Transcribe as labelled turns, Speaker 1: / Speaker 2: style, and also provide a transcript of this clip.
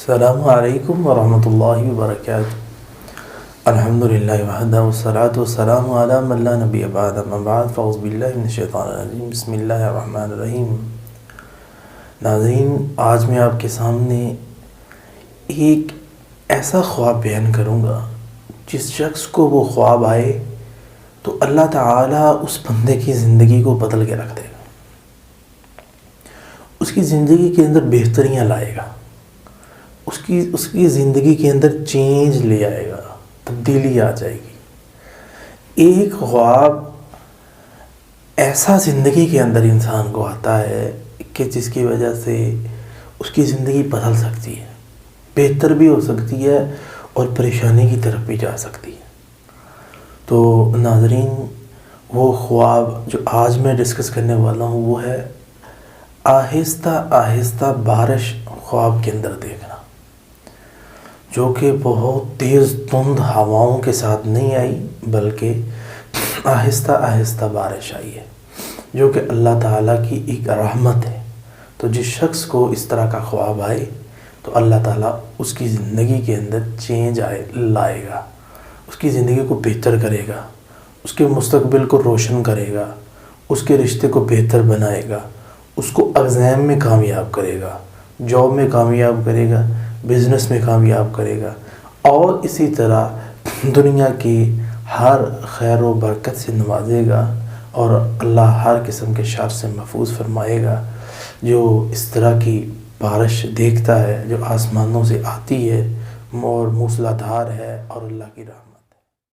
Speaker 1: السلام علیکم ورحمۃ اللہ وبرکاتہ۔ الحمدللہ وحدہ والصلاۃ والسلام علی من لا نبی بعد، اما بعد فاعوذ باللہ من الشیطان الرجیم، بسم اللہ الرحمن الرحیم۔ ناظرین، آج میں آپ کے سامنے ایک ایسا خواب بیان کروں گا جس شخص کو وہ خواب آئے تو اللہ تعالیٰ اس بندے کی زندگی کو بدل کے رکھ دے گا، اس کی زندگی کے اندر بہتریاں لائے گا، اس کی زندگی کے اندر چینج لے آئے گا، تبدیلی آ جائے گی۔ ایک خواب ایسا زندگی کے اندر انسان کو آتا ہے کہ جس کی وجہ سے اس کی زندگی بدل سکتی ہے، بہتر بھی ہو سکتی ہے اور پریشانی کی طرف بھی جا سکتی ہے۔ تو ناظرین، وہ خواب جو آج میں ڈسکس کرنے والا ہوں وہ ہے آہستہ آہستہ بارش خواب کے اندر دیکھنا، جو کہ بہت تیز تند ہواؤں کے ساتھ نہیں آئی بلکہ آہستہ آہستہ بارش آئی ہے، جو کہ اللہ تعالیٰ کی ایک رحمت ہے۔ تو جس شخص کو اس طرح کا خواب آئے تو اللہ تعالیٰ اس کی زندگی کے اندر چینج لائے گا، اس کی زندگی کو بہتر کرے گا، اس کے مستقبل کو روشن کرے گا، اس کے رشتے کو بہتر بنائے گا، اس کو ایگزام میں کامیاب کرے گا، جاب میں کامیاب کرے گا، بزنس میں کامیاب کرے گا، اور اسی طرح دنیا کی ہر خیر و برکت سے نوازے گا، اور اللہ ہر قسم کے شر سے محفوظ فرمائے گا۔ جو اس طرح کی بارش دیکھتا ہے جو آسمانوں سے آتی ہے اور موسلا دھار ہے اور اللہ کی رحمت